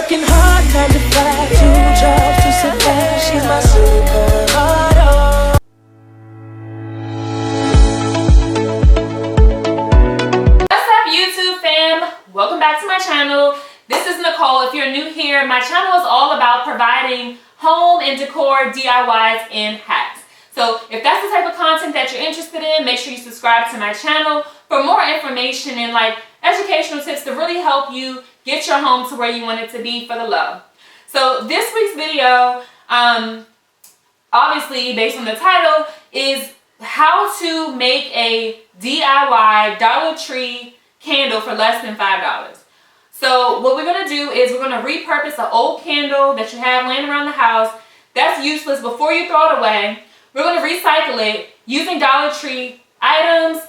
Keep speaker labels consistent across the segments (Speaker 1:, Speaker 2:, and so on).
Speaker 1: Working hard, 9 to 5, 2 jobs to survive. She's my supermodel.
Speaker 2: What's up, YouTube fam? Welcome back to my channel. This is Nicole. If you're new here, my channel is all about providing home and decor DIYs and hacks. So if that's the type of content that you're interested in, make sure you subscribe to my channel for more information and like educational tips to really help you get your home to where you want it to be for the love. So this week's video, obviously based on the title, is how to make a DIY Dollar Tree candle for less than $5. So what we're going to do is we're going to repurpose an old candle that you have laying around the house that's useless. Before you throw it away, we're going to recycle it using Dollar Tree items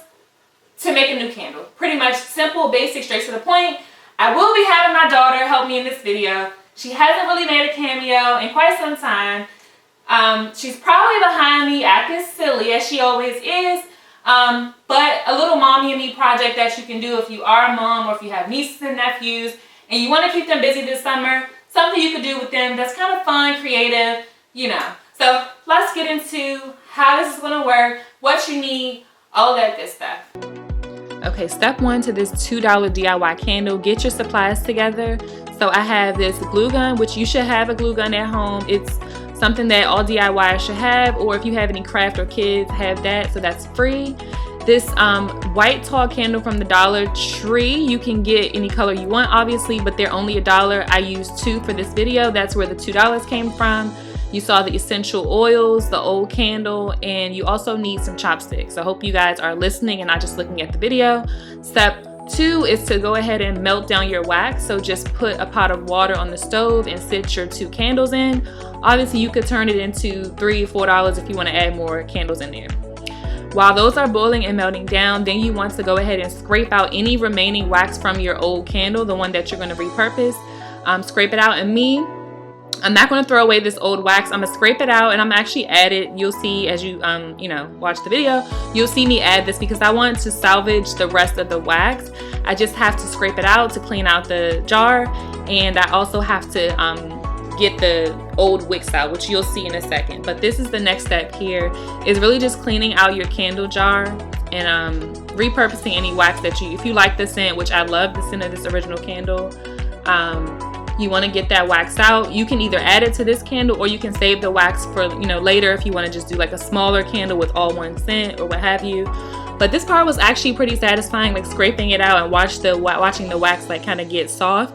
Speaker 2: to make a new candle. Pretty much simple, basic, straight to the point. I will be having my daughter help me in this video. She hasn't really made a cameo in quite some time. She's probably behind me acting silly as she always is. But a little mommy and me project that you can do if you are a mom or if you have nieces and nephews and you want to keep them busy this summer, something you could do with them that's kind of fun, creative, you know. So let's get into how this is going to work, what you need, all of that good stuff. Okay, step one to this $2 DIY candle, get your supplies together. So I have this glue gun, which you should have a glue gun at home. It's something that all DIYers should have, or if you have any craft or kids, have that, so that's free. This white tall candle from the Dollar Tree, you can get any color you want obviously, but they're only $1. I used 2 for this video. That's where the $2 came from. You saw the essential oils, the old candle, and you also need some chopsticks. I hope you guys are listening and not just looking at the video. Step 2 is to go ahead and melt down your wax. So just put a pot of water on the stove and sit your 2 candles in. Obviously you could turn it into $3 or $4 if you want to add more candles in there. While those are boiling and melting down, then you want to go ahead and scrape out any remaining wax from your old candle, the one that you're going to repurpose. Scrape it out, and I'm not going to throw away this old wax. I'm going to scrape it out and I'm actually add it. You'll see as you watch the video, you'll see me add this because I want to salvage the rest of the wax. I just have to scrape it out to clean out the jar, and I also have to get the old wicks out, which you'll see in a second. But this is the next step here, is really just cleaning out your candle jar and repurposing any wax that if you like the scent, which I love the scent of this original candle. You want to get that wax out. You can either add it to this candle or you can save the wax for later if you want to just do like a smaller candle with all one scent or what have you. But this part was actually pretty satisfying, like scraping it out and watching the wax like kind of get soft.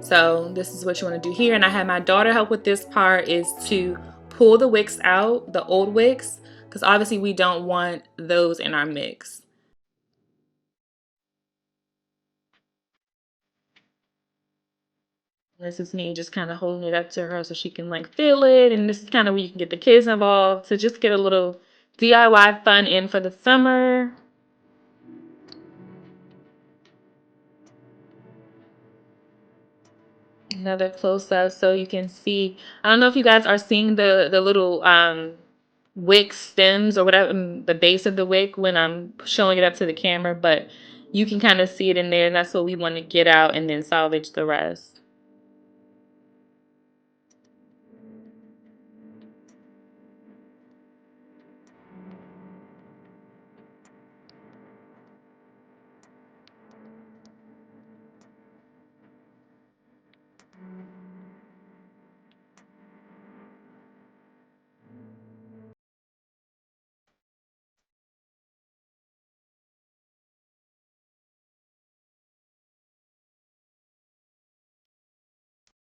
Speaker 2: So this is what you want to do here, and I had my daughter help with this part, is to pull the wicks out, the old wicks, because obviously we don't want those in our mix. This is me just kind of holding it up to her so she can like feel it, and this is kind of where you can get the kids involved to just get a little DIY fun in for the summer. Another close-up so you can see. I don't know if you guys are seeing the little wick stems or whatever, the base of the wick when I'm showing it up to the camera, but you can kind of see it in there, and that's what we want to get out and then salvage the rest.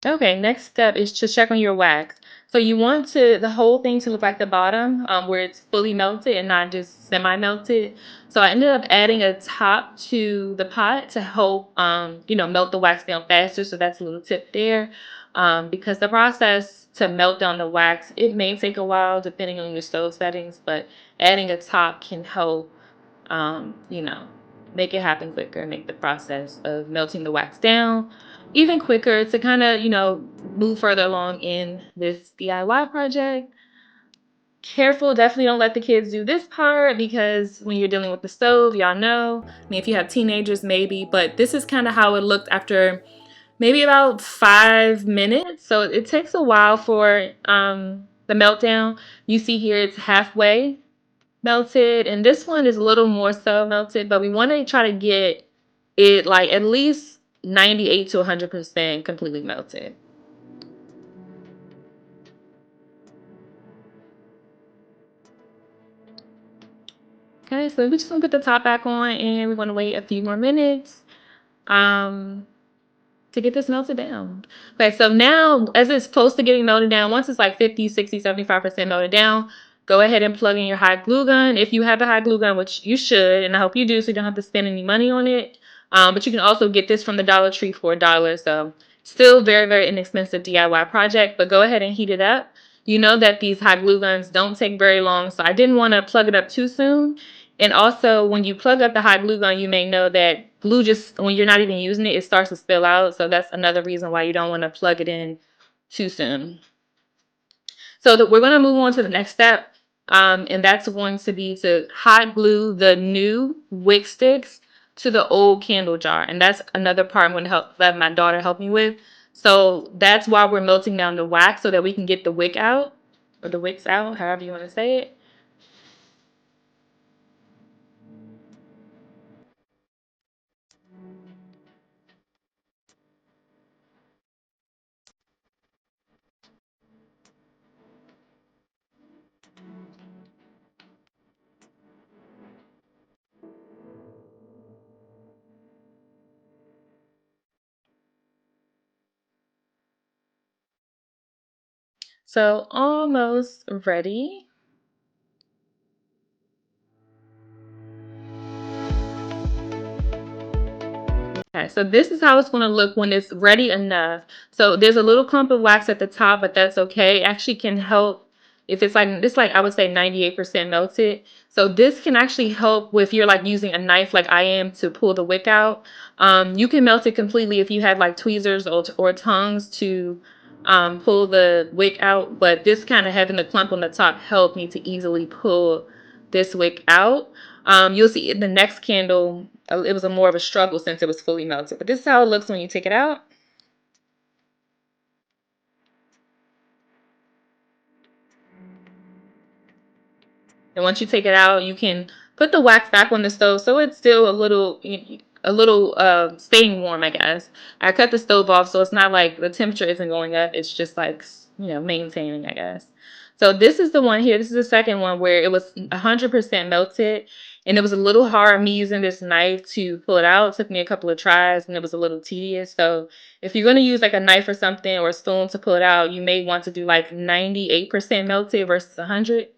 Speaker 2: Okay, next step is to check on your wax. So you want the whole thing to look like the bottom, where it's fully melted and not just semi-melted. So I ended up adding a top to the pot to help, melt the wax down faster. So that's a little tip there. Because the process to melt down the wax, it may take a while depending on your stove settings, but adding a top can help, make it happen quicker, make the process of melting the wax down even quicker to kind of, move further along in this DIY project. Careful, definitely don't let the kids do this part because when you're dealing with the stove, y'all know. I mean, if you have teenagers, maybe, but this is kind of how it looked after maybe about 5 minutes. So it takes a while for the meltdown. You see here it's halfway melted, and this one is a little more so melted, but we want to try to get it like at least 98 to 100% completely melted. Okay, so we just gonna put the top back on, and we want to wait a few more minutes. Um, to get this melted down. Okay, so now as it's close to getting melted down, once it's like 50, 60, 75% melted down, go ahead and plug in your hot glue gun. If you have a hot glue gun, which you should, and I hope you do so you don't have to spend any money on it. But you can also get this from the Dollar Tree for $1. So still very, very inexpensive DIY project, but go ahead and heat it up. You know that these hot glue guns don't take very long, so I didn't want to plug it up too soon. And also, when you plug up the hot glue gun, you may know that glue just, when you're not even using it, it starts to spill out. So that's another reason why you don't want to plug it in too soon. So we're going to move on to the next step. And that's going to be to hot glue the new wick sticks to the old candle jar. And that's another part I'm going to let my daughter help me with. So that's why we're melting down the wax so that we can get the wick out, or the wicks out, however you want to say it. So almost ready. Okay, so this is how it's going to look when it's ready enough. So there's a little clump of wax at the top, but that's okay. It actually can help if it's like this, like I would say 98% melted. So this can actually help with you're like using a knife like I am to pull the wick out. You can melt it completely if you had like tweezers or tongues to pull the wick out, but this kind of having the clump on the top helped me to easily pull this wick out. You'll see in the next candle, it was a more of a struggle since it was fully melted. But this is how it looks when you take it out. And once you take it out, you can put the wax back on the stove so it's still a little staying warm, I guess. I cut the stove off so it's not like the temperature isn't going up. It's just like, maintaining, I guess. So this is the one here. This is the second one where it was 100% melted. And it was a little hard me using this knife to pull it out. It took me a couple of tries and it was a little tedious. So if you're going to use like a knife or something or a spoon to pull it out, you may want to do like 98% melted versus 100.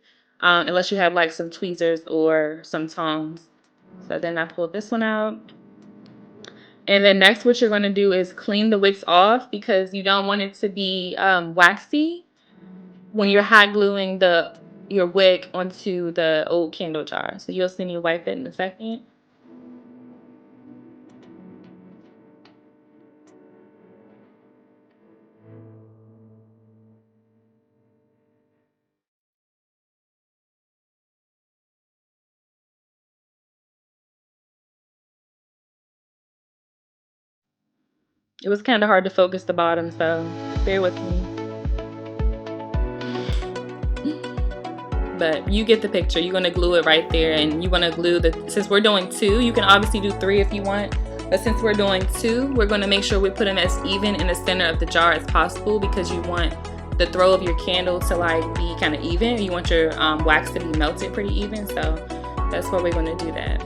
Speaker 2: Unless you have like some tweezers or some tongs. So then I pulled this one out. And then next what you're going to do is clean the wicks off because you don't want it to be waxy when you're hot gluing your wick onto the old candle jar. So you'll see me wipe it in a second. It was kind of hard to focus the bottom, so bear with me. But you get the picture. You're going to glue it right there, and you want to glue since we're doing two, you can obviously do three if you want, but since we're doing two, we're going to make sure we put them as even in the center of the jar as possible because you want the throw of your candle to like be kind of even. You want your wax to be melted pretty even, so that's where we're going to do that.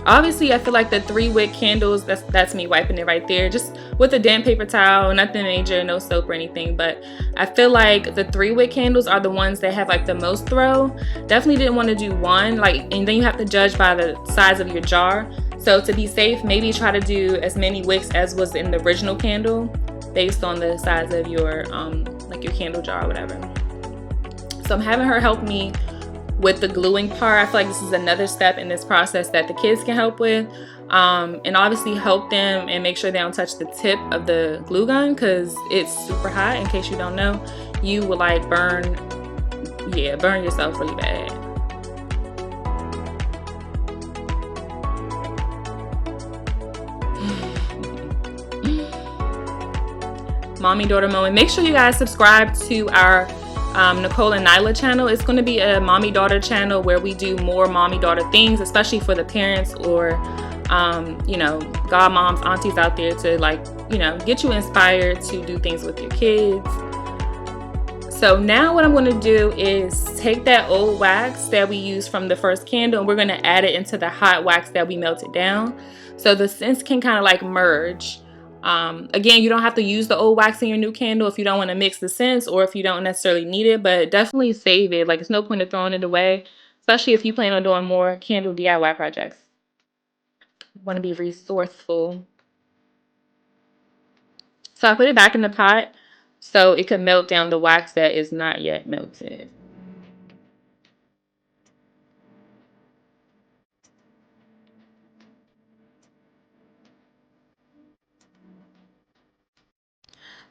Speaker 2: Obviously, I feel like the 3-wick candles, that's me wiping it right there, just with a damp paper towel, nothing major, no soap or anything. But I feel like the 3-wick candles are the ones that have like the most throw. Definitely didn't want to do one, and then you have to judge by the size of your jar. So to be safe, maybe try to do as many wicks as was in the original candle, based on the size of your like your candle jar or whatever. So I'm having her help me with the gluing part. I feel like this is another step in this process that the kids can help with, and obviously help them and make sure they don't touch the tip of the glue gun because it's super hot. In case you don't know, you will like burn yourself really bad. mommy daughter moment. Make sure you guys subscribe to our Nicole and Nyla channel. It's going to be a mommy daughter channel where we do more mommy daughter things, especially for the parents or you know, godmoms, aunties out there to, like, you know, get you inspired to do things with your kids. So now what I'm going to do is take that old wax that we used from the first candle, and we're going to add it into the hot wax that we melted down, so the scents can kind of like merge. Again, you don't have to use the old wax in your new candle if you don't want to mix the scents or if you don't necessarily need it, but definitely save it. Like, it's no point in throwing it away, especially if you plan on doing more candle DIY projects. You want to be resourceful. So I put it back in the pot so it could melt down the wax that is not yet melted.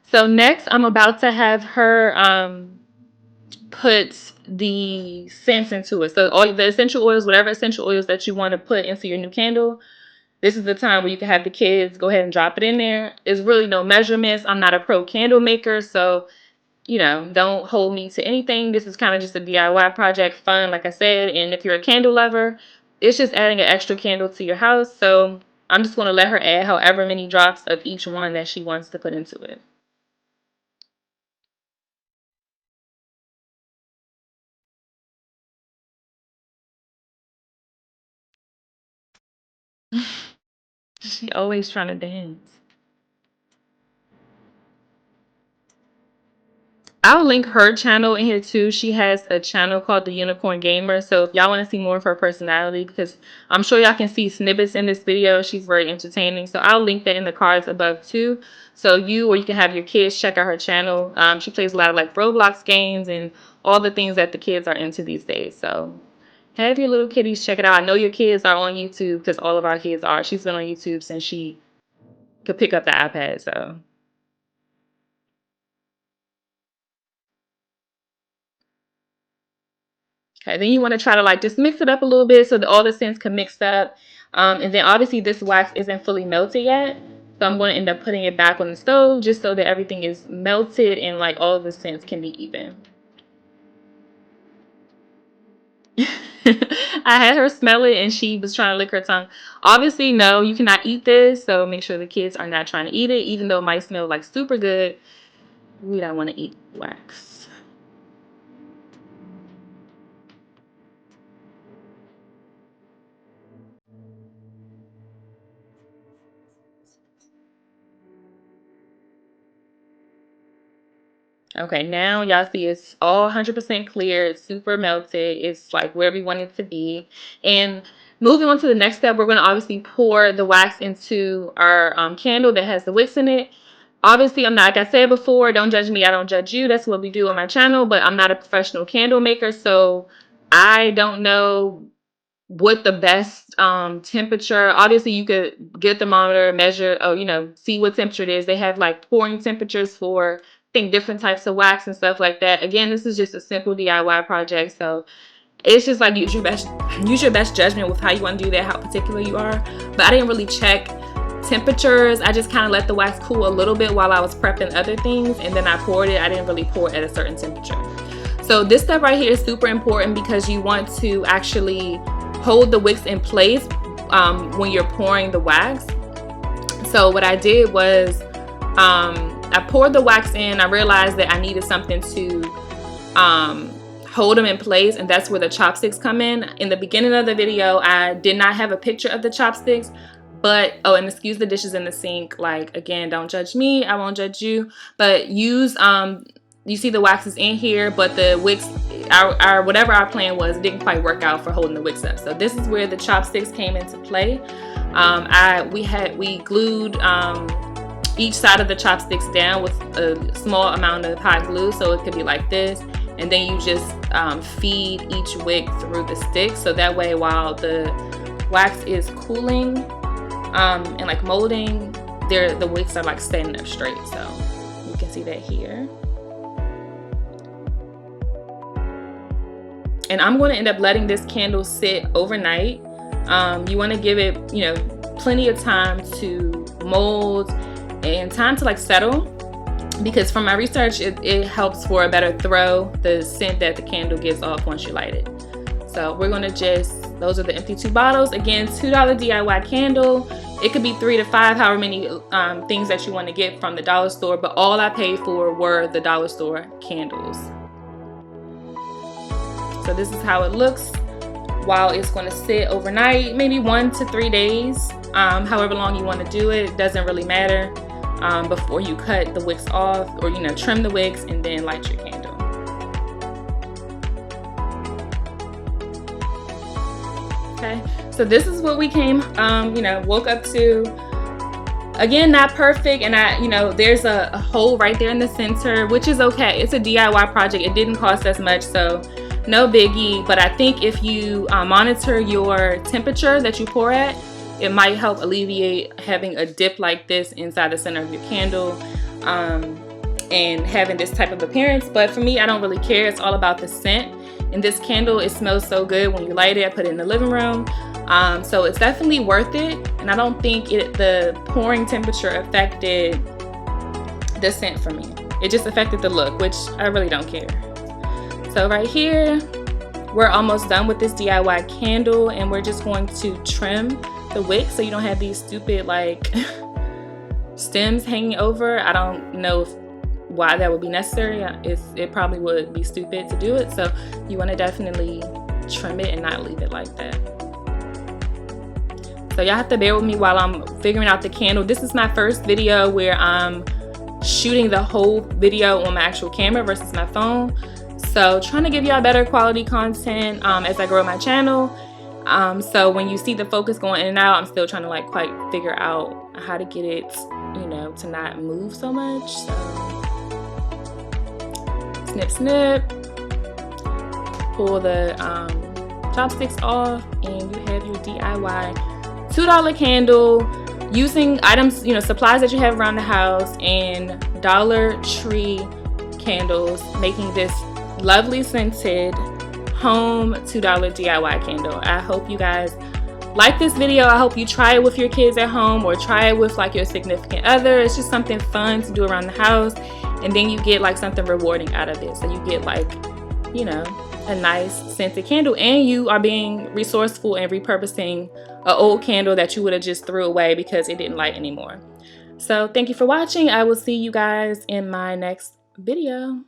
Speaker 2: So next, I'm about to have her put the scents into it. So all the essential oils, whatever essential oils that you want to put into your new candle, this is the time where you can have the kids go ahead and drop it in there. It's really no measurements. I'm not a pro candle maker, so, you know, don't hold me to anything. This is kind of just a DIY project, fun, like I said. And if you're a candle lover, it's just adding an extra candle to your house. So I'm just going to let her add however many drops of each one that she wants to put into it. She always trying to dance. I'll link her channel in here too. She has a channel called The Unicorn Gamer. So if y'all want to see more of her personality, because I'm sure y'all can see snippets in this video, she's very entertaining. So I'll link that in the cards above too. So you, or you can have your kids check out her channel. She plays a lot of like Roblox games and all the things that the kids are into these days. So have your little kiddies check it out. I know your kids are on YouTube because all of our kids are. She's been on YouTube since she could pick up the iPad. So okay, then you want to try to like just mix it up a little bit so that all the scents can mix up. And then obviously this wax isn't fully melted yet. So I'm going to end up putting it back on the stove just so that everything is melted and like all of the scents can be even. I had her smell it and she was trying to lick her tongue. Obviously, no, you cannot eat this. So make sure the kids are not trying to eat it. Even though it might smell like super good, we don't want to eat wax. Okay, now y'all see it's all 100% clear. It's super melted. It's like where we want it to be. And moving on to the next step, we're going to obviously pour the wax into our candle that has the wicks in it. Obviously, I'm not, like I said before, don't judge me, I don't judge you. That's what we do on my channel, but I'm not a professional candle maker, so I don't know what the best temperature. Obviously you could get a thermometer, measure, oh, you know, see what temperature it is. They have like pouring temperatures for, I think, different types of wax and stuff like that. Again, this is just a simple DIY project, so it's just like use your best judgment with how you want to do that, how particular you are. But I didn't really check temperatures. I just kind of let the wax cool a little bit while I was prepping other things, and then I poured it. I didn't really pour it at a certain temperature. So this step right here is super important because you want to actually hold the wicks in place when you're pouring the wax. So what I did was I poured the wax in. I realized that I needed something to hold them in place, and that's where the chopsticks come in. In the beginning of the video, I did not have a picture of the chopsticks, but oh, and excuse the dishes in the sink. Like, again, don't judge me, I won't judge you, but use you see the wax is in here, but the wicks, our whatever our plan was, didn't quite work out for holding the wicks up. So this is where the chopsticks came into play. We glued each side of the chopsticks down with a small amount of hot glue, so it could be like this, and then you just feed each wick through the stick, so that way while the wax is cooling and like molding, the wicks are like standing up straight. So you can see that here. And I'm going to end up letting this candle sit overnight. You want to give it, you know, plenty of time to mold and time to like settle. because from my research, it helps for a better throw, the scent that the candle gives off once you light it. So we're gonna those are the empty 2 bottles. Again, $2 DIY candle. It could be 3 to 5, however many things that you want to get from the dollar store, but all I paid for were the dollar store candles. So this is how it looks while it's going to sit overnight, maybe 1 to 3 days, however long you want to do it. It doesn't really matter, before you cut the wicks off, or trim the wicks and then light your candle. Okay, so this is what we came, woke up to. Again, not perfect, and there's a hole right there in the center, which is okay. It's a DIY project. It didn't cost us much, so no biggie. But I think if you monitor your temperature that you pour at, it might help alleviate having a dip like this inside the center of your candle, and having this type of appearance. But for me, I don't really care. It's all about the scent. And this candle, it smells so good when you light it. I put it in the living room. So it's definitely worth it. And I don't think the pouring temperature affected the scent for me. It just affected the look, which I really don't care. So right here, we're almost done with this DIY candle, and we're just going to trim the wick so you don't have these stupid like stems hanging over. I don't know why that would be necessary. It probably would be stupid to do it. So you want to definitely trim it and not leave it like that. So y'all have to bear with me while I'm figuring out the candle. This is my first video where I'm shooting the whole video on my actual camera versus my phone. So trying to give y'all better quality content as I grow my channel. So when you see the focus going in and out, I'm still trying to quite figure out how to get it, to not move so much. So snip, snip, pull the chopsticks off, and you have your DIY $2 candle using items, supplies that you have around the house, and Dollar Tree candles, making this lovely scented home $2 DIY candle. I hope you guys like this video. I hope you try it with your kids at home, or try it with your significant other. It's just something fun to do around the house, and then you get something rewarding out of it. So you get a nice scented candle, and you are being resourceful and repurposing an old candle that you would have just threw away because it didn't light anymore. So thank you for watching. I will see you guys in my next video.